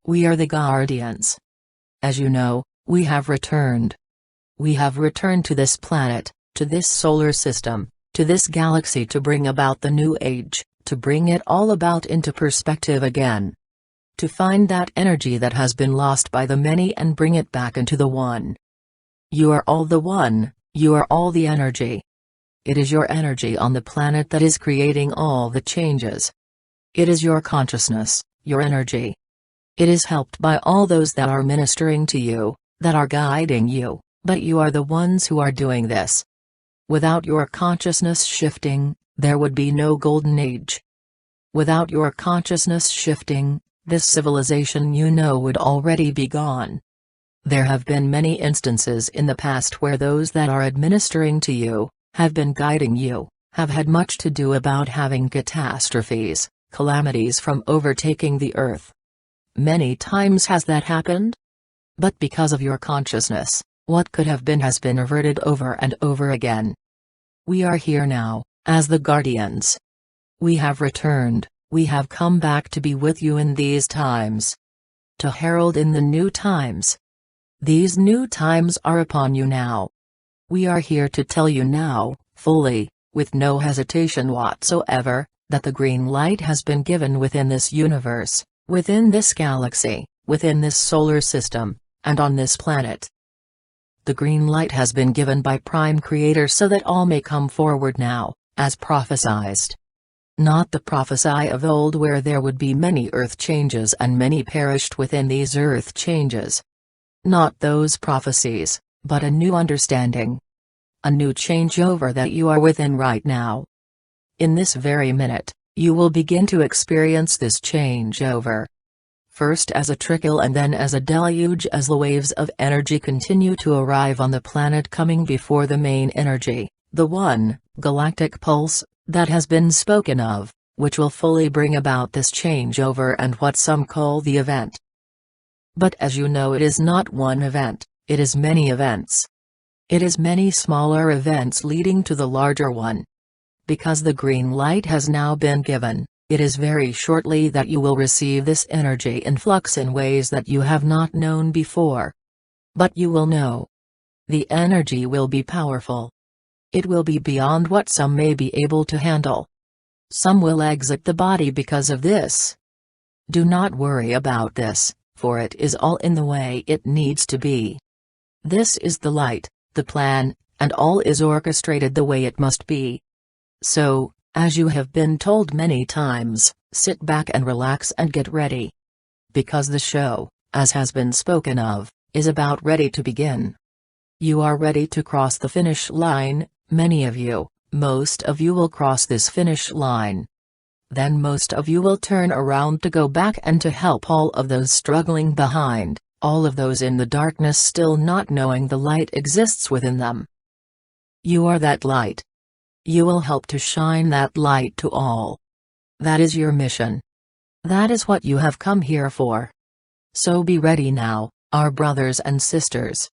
We are the Guardians. As you know, we have returned. We have returned to this planet, to this solar system, to this galaxy to bring about the new age, to bring it all about into perspective again. To find that energy that has been lost by the many and bring it back into the one. You are all the one, you are all the energy. It is your energy on the planet that is creating all the changes. It is your consciousness, your energy. It is helped by all those that are ministering to you, that are guiding you, but you are the ones who are doing this. Without your consciousness shifting, there would be no golden age. Without your consciousness shifting, this civilization would already be gone. There have been many instances in the past where those that are administering to you, have been guiding you, have had much to do about having catastrophes, calamities from overtaking the earth. Many times has that happened? But because of your consciousness, what could have been has been averted over and over again. We are here now, as the Guardians. We have returned, we have come back to be with you in these times. To herald in the new times. These new times are upon you now. We are here to tell you now, fully, with no hesitation whatsoever, that the green light has been given within this universe, within this galaxy, within this solar system, and on this planet. The green light has been given by Prime Creator so that all may come forward now, as prophesized. Not the prophecy of old where there would be many earth changes and many perished within these earth changes. Not those prophecies, but a new understanding. A new changeover that you are within right now. In this very minute, you will begin to experience this changeover. First as a trickle and then as a deluge as the waves of energy continue to arrive on the planet coming before the main energy, the one, galactic pulse, that has been spoken of, which will fully bring about this changeover and what some call the event. But as you know, it is not one event, it is many events. It is many smaller events leading to the larger one. Because the green light has now been given, it is very shortly that you will receive this energy influx in ways that you have not known before. But you will know. The energy will be powerful. It will be beyond what some may be able to handle. Some will exit the body because of this. Do not worry about this, for it is all in the way it needs to be. This is the light, the plan, and all is orchestrated the way it must be. So, as you have been told many times, sit back and relax and get ready. Because the show, as has been spoken of, is about ready to begin. You are ready to cross the finish line. Many of you, most of you will cross this finish line. Then most of you will turn around to go back and to help all of those struggling behind, all of those in the darkness still not knowing the light exists within them. You are that light. You will help to shine that light to all. That is your mission. That is what you have come here for. So be ready now, our brothers and sisters.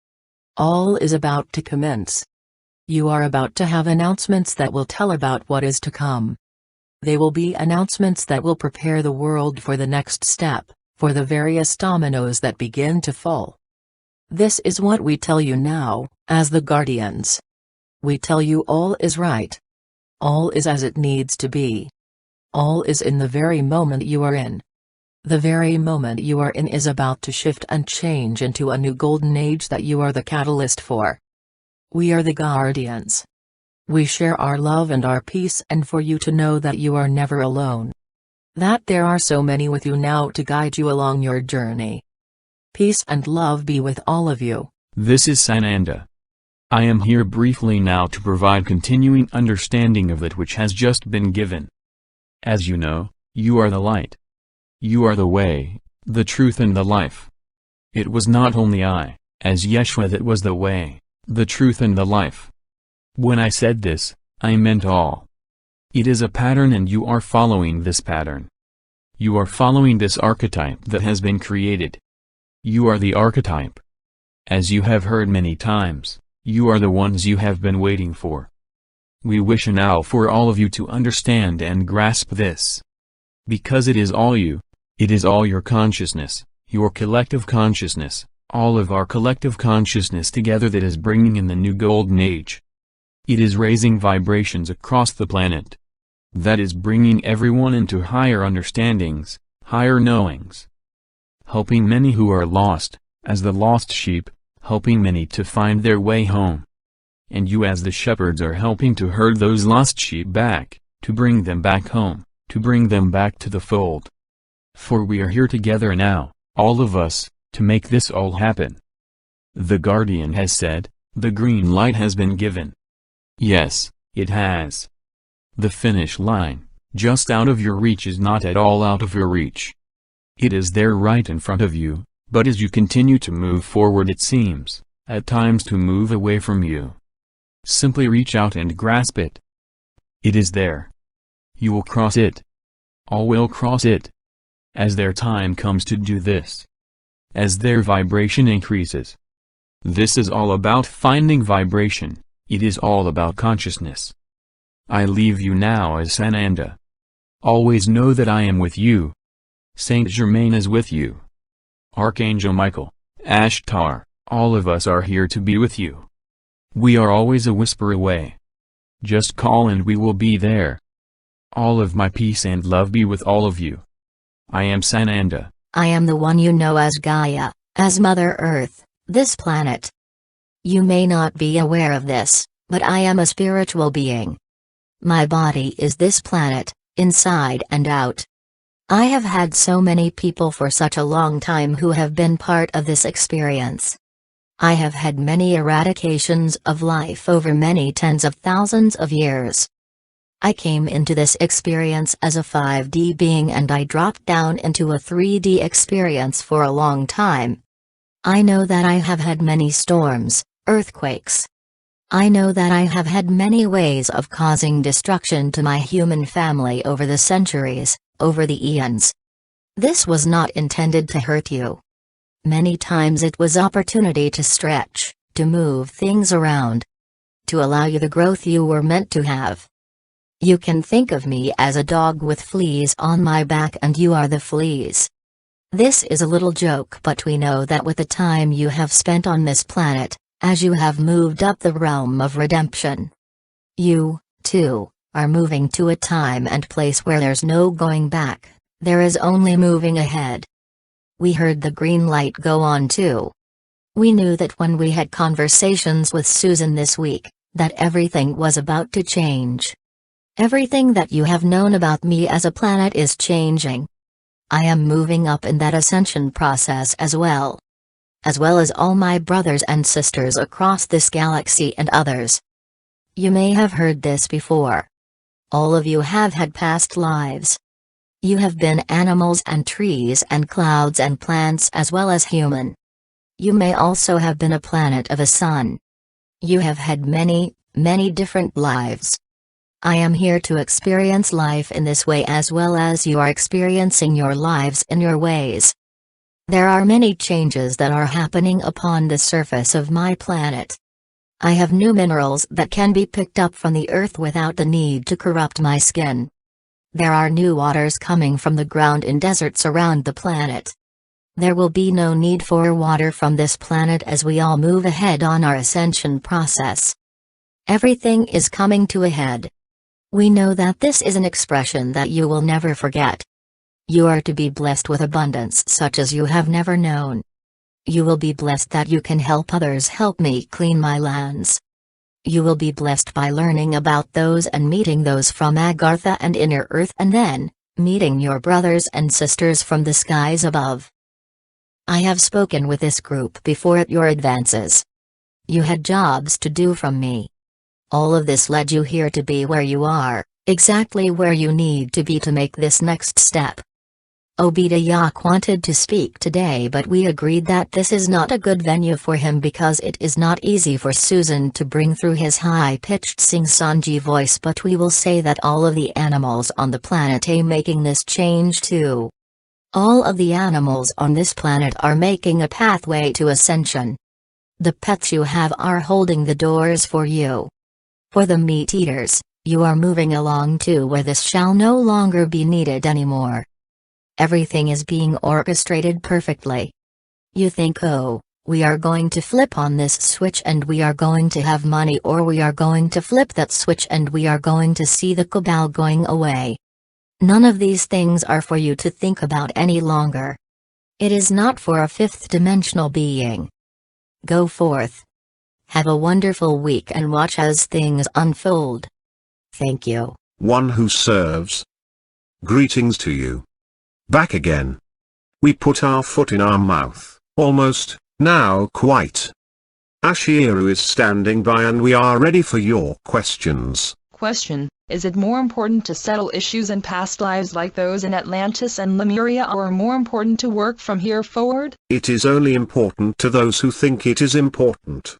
All is about to commence. You are about to have announcements that will tell about what is to come. They will be announcements that will prepare the world for the next step, for the various dominoes that begin to fall. This is what we tell you now, as the Guardians. We tell you all is right. All is as it needs to be. All is in the very moment you are in. The very moment you are in is about to shift and change into a new golden age that you are the catalyst for. We are the Guardians. We share our love and our peace, and for you to know that you are never alone. That there are so many with you now to guide you along your journey. Peace and love be with all of you. This is Sananda. I am here briefly now to provide continuing understanding of that which has just been given. As you know, you are the light. You are the way, the truth and the life. It was not only I, as Yeshua, that was the way, the truth and the life. When I said this, I meant all. It is a pattern and you are following this pattern. You are following this archetype that has been created. You are the archetype. As you have heard many times, you are the ones you have been waiting for. We wish now for all of you to understand and grasp this. Because it is all you, it is all your consciousness, your collective consciousness, all of our collective consciousness together, that is bringing in the new golden age. It is raising vibrations across the planet. That is bringing everyone into higher understandings, higher knowings. Helping many who are lost, as the lost sheep, helping many to find their way home. And you as the shepherds are helping to herd those lost sheep back, to bring them back home, to bring them back to the fold. For we are here together now, all of us, to make this all happen. The Guardian has said, the green light has been given. Yes, it has. The finish line, just out of your reach, is not at all out of your reach. It is there right in front of you, but as you continue to move forward it seems, at times, to move away from you. Simply reach out and grasp it. It is there. You will cross it. All will cross it. As their time comes to do this. As their vibration increases. This is all about finding vibration, it is all about consciousness. I leave you now as Sananda. Always know that I am with you. Saint Germain is with you. Archangel Michael, Ashtar, all of us are here to be with you. We are always a whisper away. Just call and we will be there. All of my peace and love be with all of you. I am Sananda. I am the one you know as Gaia, as Mother Earth, this planet. You may not be aware of this, but I am a spiritual being. My body is this planet, inside and out. I have had so many people for such a long time who have been part of this experience. I have had many eradications of life over many tens of thousands of years. I came into this experience as a 5D being and I dropped down into a 3D experience for a long time. I know that I have had many storms, earthquakes. I know that I have had many ways of causing destruction to my human family over the centuries, over the eons. This was not intended to hurt you. Many times it was opportunity to stretch, to move things around. To allow you the growth you were meant to have. You can think of me as a dog with fleas on my back and you are the fleas. This is a little joke, but we know that with the time you have spent on this planet, as you have moved up the realm of redemption, you, too, are moving to a time and place where there's no going back, there is only moving ahead. We heard the green light go on too. We knew that when we had conversations with Susan this week, that everything was about to change. Everything that you have known about me as a planet is changing. I am moving up in that ascension process as well as all my brothers and sisters across this galaxy and others. You may have heard this before. All of you have had past lives. You have been animals and trees and clouds and plants as well as human. You may also have been a planet of a sun. You have had many, many different lives. I am here to experience life in this way as well as you are experiencing your lives in your ways. There are many changes that are happening upon the surface of my planet. I have new minerals that can be picked up from the earth without the need to corrupt my skin. There are new waters coming from the ground in deserts around the planet. There will be no need for water from this planet as we all move ahead on our ascension process. Everything is coming to a head. We know that this is an expression that you will never forget. You are to be blessed with abundance such as you have never known. You will be blessed that you can help others help me clean my lands. You will be blessed by learning about those and meeting those from Agartha and Inner Earth and then, meeting your brothers and sisters from the skies above. I have spoken with this group before at your advances. You had jobs to do from me. All of this led you here to be where you are, exactly where you need to be to make this next step. Obadiah wanted to speak today but we agreed that this is not a good venue for him because it is not easy for Susan to bring through his high-pitched sing-songy voice, but we will say that all of the animals on the planet are making this change too. All of the animals on this planet are making a pathway to ascension. The pets you have are holding the doors for you. For the meat eaters, you are moving along to where this shall no longer be needed anymore. Everything is being orchestrated perfectly. You think, oh, we are going to flip on this switch and we are going to have money, or we are going to flip that switch and we are going to see the cabal going away. None of these things are for you to think about any longer. It is not for a fifth-dimensional being. Go forth. Have a wonderful week and watch as things unfold. Thank you. One who serves. Greetings to you. Back again. We put our foot in our mouth, almost, now quite. Ashira is standing by and we are ready for your questions. Question: is it more important to settle issues in past lives like those in Atlantis and Lemuria, or more important to work from here forward? It is only important to those who think it is important.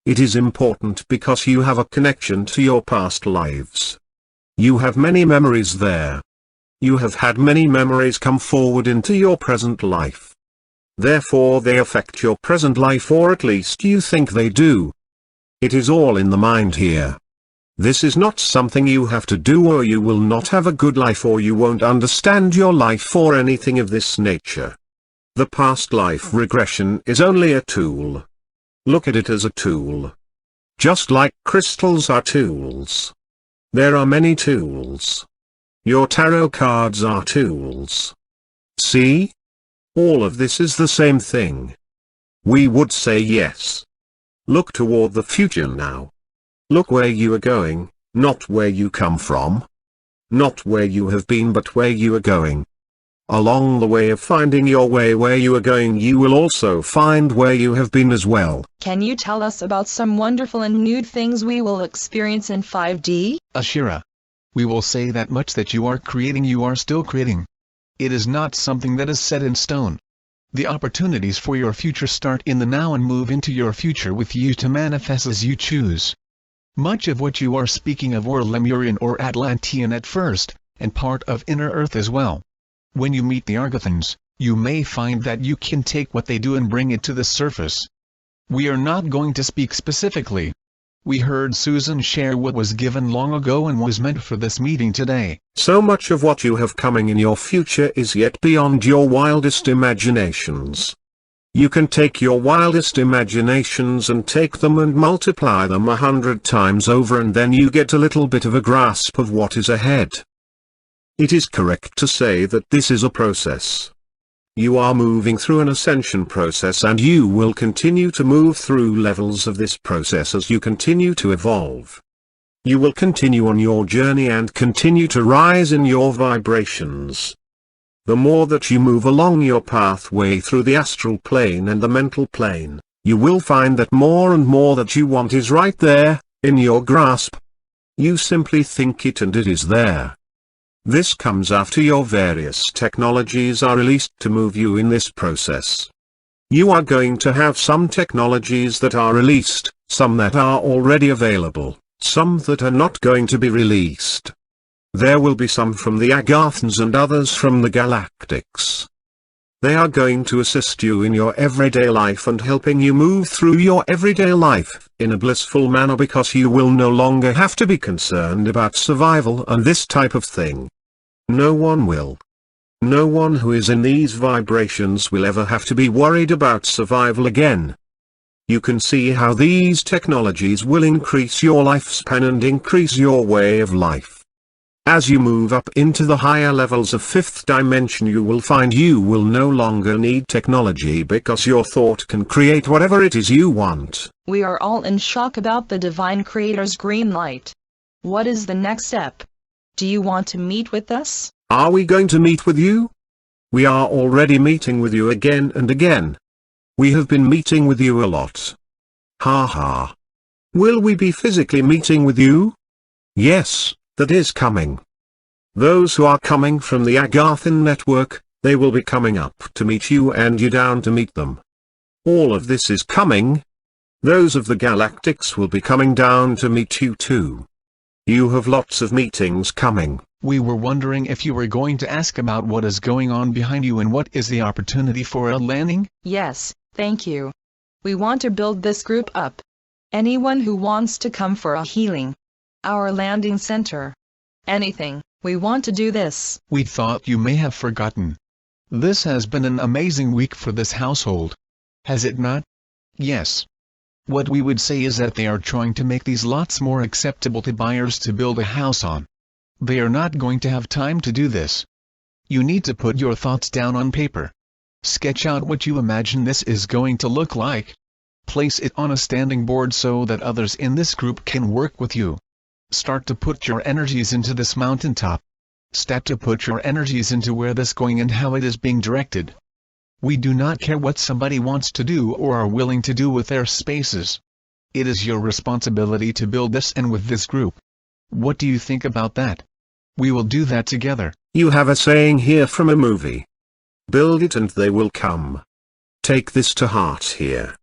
It is important because you have a connection to your past lives. You have many memories there. You have had many memories come forward into your present life. Therefore they affect your present life, or at least you think they do. It is all in the mind here. This is not something you have to do, or you will not have a good life, or you won't understand your life, or anything of this nature. The past life regression is only a tool. Look at it as a tool. Just like crystals are tools. There are many tools. Your tarot cards are tools. See? All of this is the same thing. We would say yes. Look toward the future now. Look where you are going, not where you come from. Not where you have been, but where you are going. Along the way of finding your way where you are going, you will also find where you have been as well. Can you tell us about some wonderful and new things we will experience in 5D? Ashira. We will say that much, that you are creating, you are still creating. It is not something that is set in stone. The opportunities for your future start in the now and move into your future with you to manifest as you choose. Much of what you are speaking of were Lemurian or Atlantean at first, and part of Inner Earth as well. When you meet the Argothans, you may find that you can take what they do and bring it to the surface. We are not going to speak specifically. We heard Susan share what was given long ago and was meant for this meeting today. So much of what you have coming in your future is yet beyond your wildest imaginations. You can take your wildest imaginations and take them and multiply them 100 times over, and then you get a little bit of a grasp of what is ahead. It is correct to say that this is a process. You are moving through an ascension process, and you will continue to move through levels of this process as you continue to evolve. You will continue on your journey and continue to rise in your vibrations. The more that you move along your pathway through the astral plane and the mental plane, you will find that more and more that you want is right there, in your grasp. You simply think it and it is there. This comes after your various technologies are released to move you in this process. You are going to have some technologies that are released, some that are already available, some that are not going to be released. There will be some from the Agathans and others from the Galactics. They are going to assist you in your everyday life and helping you move through your everyday life in a blissful manner, because you will no longer have to be concerned about survival and this type of thing. No one will. No one who is in these vibrations will ever have to be worried about survival again. You can see how these technologies will increase your lifespan and increase your way of life. As you move up into the higher levels of fifth dimension, you will find you will no longer need technology, because your thought can create whatever it is you want. We are all in shock about the Divine Creator's green light. What is the next step? Do you want to meet with us? Are we going to meet with you? We are already meeting with you again and again. We have been meeting with you a lot. Ha ha. Will we be physically meeting with you? Yes, that is coming. Those who are coming from the Agathan network, they will be coming up to meet you and you down to meet them. All of this is coming. Those of the Galactics will be coming down to meet you too. You have lots of meetings coming. We were wondering if you were going to ask about what is going on behind you and what is the opportunity for a landing? Yes, thank you. We want to build this group up. Anyone who wants to come for a healing. Our landing center. Anything, we want to do this. We thought you may have forgotten. This has been an amazing week for this household. Has it not? Yes. What we would say is that they are trying to make these lots more acceptable to buyers to build a house on. They are not going to have time to do this. You need to put your thoughts down on paper. Sketch out what you imagine this is going to look like. Place it on a standing board so that others in this group can work with you. Start to put your energies into this mountaintop. Start to put your energies into where this is going and how it is being directed. We do not care what somebody wants to do or are willing to do with their spaces. It is your responsibility to build this and with this group. What do you think about that? We will do that together. You have a saying here from a movie. Build it and they will come. Take this to heart here.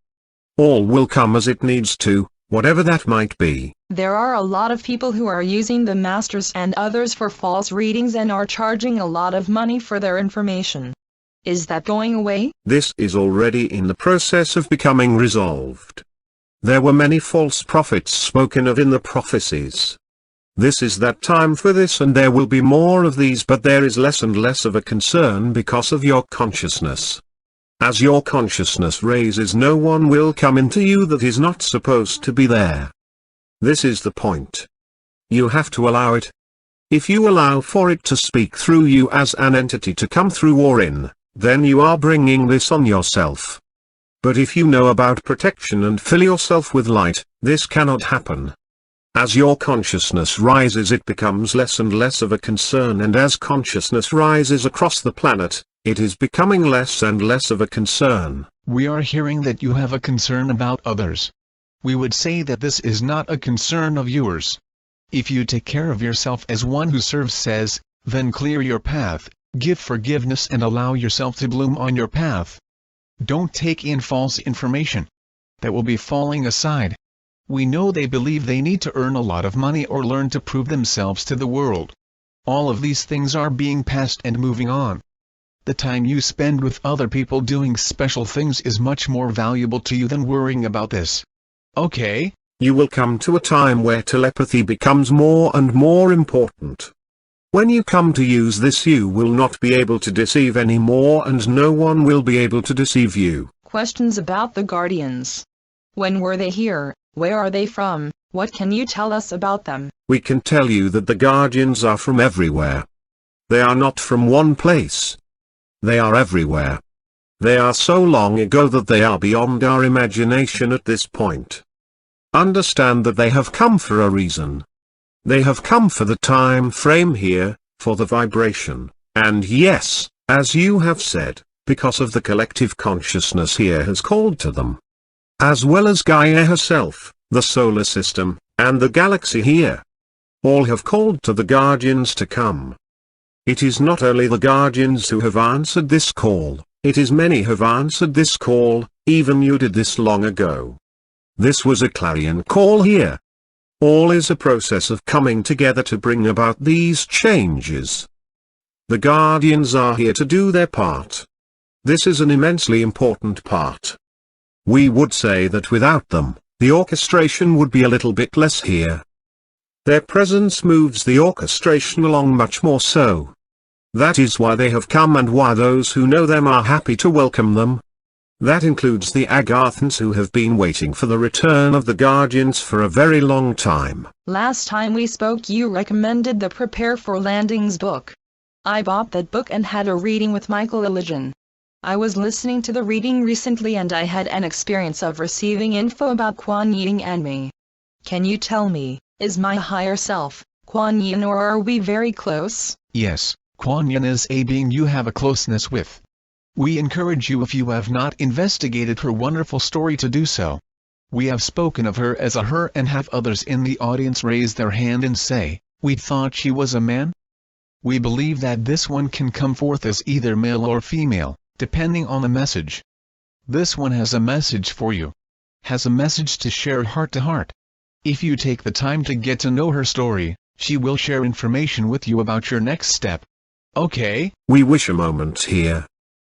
All will come as it needs to, whatever that might be. There are a lot of people who are using the masters and others for false readings and are charging a lot of money for their information. Is that going away? This is already in the process of becoming resolved. There were many false prophets spoken of in the prophecies. This is that time for this, and there will be more of these, but there is less and less of a concern because of your consciousness. As your consciousness raises, no one will come into you that is not supposed to be there. This is the point. You have to allow it. If you allow for it to speak through you as an entity to come through or in, then you are bringing this on yourself. But if you know about protection and fill yourself with light, this cannot happen. As your consciousness rises, it becomes less and less of a concern, and as consciousness rises across the planet, it is becoming less and less of a concern. We are hearing that you have a concern about others. We would say that this is not a concern of yours. If you take care of yourself as one who serves says, then clear your path, give forgiveness and allow yourself to bloom on your path. Don't take in false information. That will be falling aside. We know they believe they need to earn a lot of money or learn to prove themselves to the world. All of these things are being passed and moving on. The time you spend with other people doing special things is much more valuable to you than worrying about this. Okay? You will come to a time where telepathy becomes more and more important. When you come to use this, you will not be able to deceive anymore, and no one will be able to deceive you. Questions about the Guardians. When were they here? Where are they from? What can you tell us about them? We can tell you that the Guardians are from everywhere. They are not from one place. They are everywhere. They are so long ago that they are beyond our imagination at this point. Understand that they have come for a reason. They have come for the time frame here, for the vibration, and yes, as you have said, because of the collective consciousness here has called to them. As well as Gaia herself, the solar system, and the galaxy here. All have called to the Guardians to come. It is not only the Guardians who have answered this call, it is many have answered this call, even you did this long ago. This was a clarion call here. All is a process of coming together to bring about these changes. The Guardians are here to do their part. This is an immensely important part. We would say that without them, the orchestration would be a little bit less here. Their presence moves the orchestration along much more so. That is why they have come and why those who know them are happy to welcome them. That includes the Agathans who have been waiting for the return of the Guardians for a very long time. Last time we spoke, you recommended the Prepare for Landings book. I bought that book and had a reading with Michael Elijah. I was listening to the reading recently and I had an experience of receiving info about Kuan Yin and me. Can you tell me, is my higher self, Kuan Yin, or are we very close? Yes, Kuan Yin is a being you have a closeness with. We encourage you, if you have not investigated her wonderful story, to do so. We have spoken of her as a her and have others in the audience raise their hand and say, we thought she was a man? We believe that this one can come forth as either male or female, depending on the message. This one has a message for you. Has a message to share heart to heart. If you take the time to get to know her story, she will share information with you about your next step. Okay? We wish a moment here.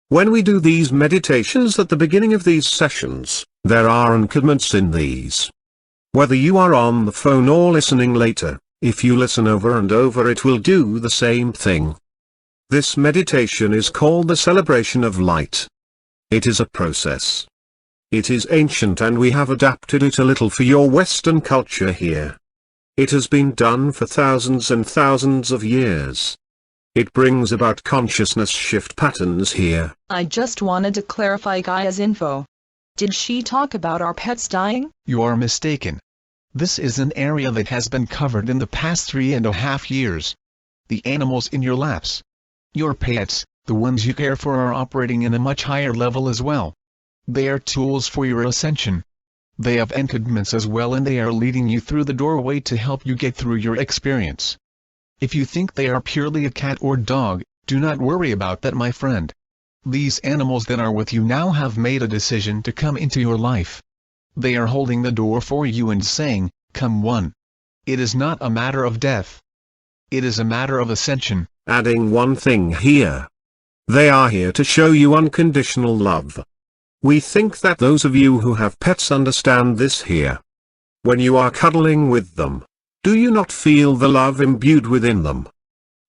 When we do these meditations at the beginning of these sessions, there are encodements in these. Whether you are on the phone or listening later, if you listen over and over, it will do the same thing. This meditation is called the celebration of light. It is a process. It is ancient and we have adapted it a little for your Western culture here. It has been done for thousands and thousands of years. It brings about consciousness shift patterns here. I just wanted to clarify Gaia's info. Did she talk about our pets dying? You are mistaken. This is an area that has been covered in the past 3.5 years. The animals in your laps, your pets, the ones you care for, are operating in a much higher level as well. They are tools for your ascension. They have encodements as well, and they are leading you through the doorway to help you get through your experience. If you think they are purely a cat or dog, do not worry about that, my friend. These animals that are with you now have made a decision to come into your life. They are holding the door for you and saying, "Come one." It is not a matter of death. It is a matter of ascension. Adding one thing here. They are here to show you unconditional love. We think that those of you who have pets understand this here. When you are cuddling with them, do you not feel the love imbued within them?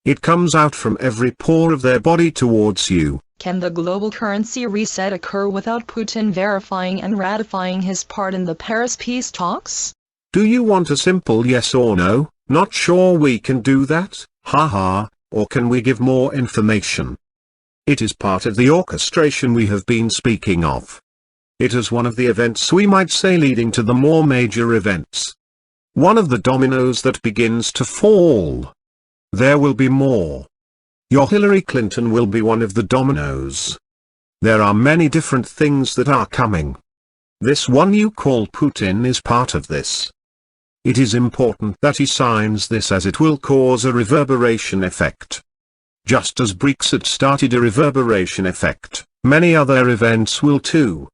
It comes out from every pore of their body towards you. Can the global currency reset occur without Putin verifying and ratifying his part in the Paris peace talks? Do you want a simple yes or no? Not sure we can do that, haha, or can we give more information? It is part of the orchestration we have been speaking of. It is one of the events, we might say, leading to the more major events. One of the dominoes that begins to fall. There will be more. Your Hillary Clinton will be one of the dominoes. There are many different things that are coming. This one you call Putin is part of this. It is important that he signs this, as it will cause a reverberation effect. Just as Brexit started a reverberation effect, many other events will too.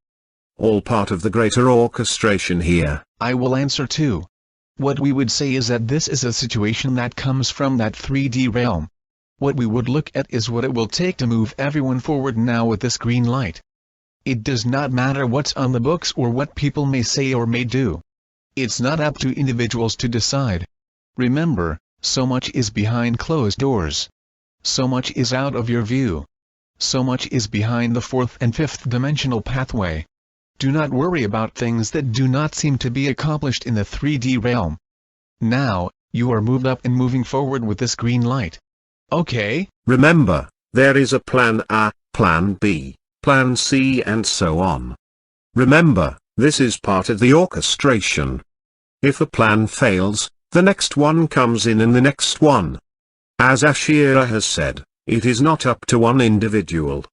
All part of the greater orchestration here. I will answer too. What we would say is that this is a situation that comes from that 3D realm. What we would look at is what it will take to move everyone forward now with this green light. It does not matter what's on the books or what people may say or may do. It's not up to individuals to decide. Remember, so much is behind closed doors. So much is out of your view. So much is behind the fourth and fifth dimensional pathway. Do not worry about things that do not seem to be accomplished in the 3D realm. Now, you are moved up and moving forward with this green light. Okay? Remember, there is a plan A, plan B, plan C and so on. Remember, this is part of the orchestration. If a plan fails, the next one comes in and the next one. As Ashira has said, it is not up to one individual.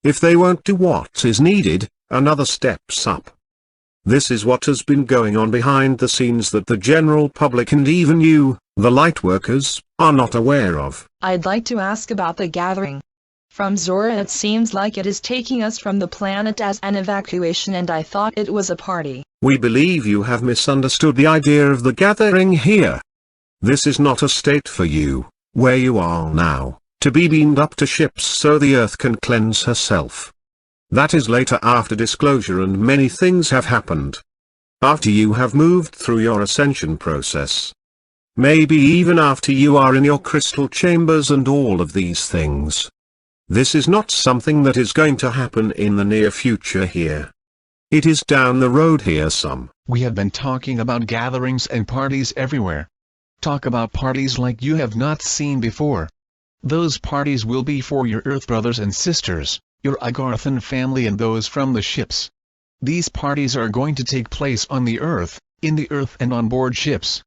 If they won't do what is needed, another steps up. This is what has been going on behind the scenes that the general public and even you, the lightworkers, are not aware of. I'd like to ask about the gathering. From Zora, it seems like it is taking us from the planet as an evacuation, and I thought it was a party. We believe you have misunderstood the idea of the gathering here. This is not a state for you, where you are now, to be beamed up to ships so the earth can cleanse herself. That is later, after disclosure and many things have happened. After you have moved through your ascension process. Maybe even after you are in your crystal chambers and all of these things. This is not something that is going to happen in the near future here. It is down the road here some. We have been talking about gatherings and parties everywhere. Talk about parties like you have not seen before. Those parties will be for your Earth brothers and sisters, your Agarthan family and those from the ships. These parties are going to take place on the Earth, in the Earth and on board ships.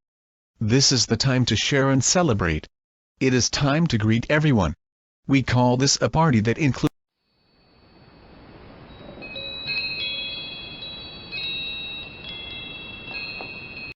This is the time to share and celebrate. It is time to greet everyone. We call this a party that includes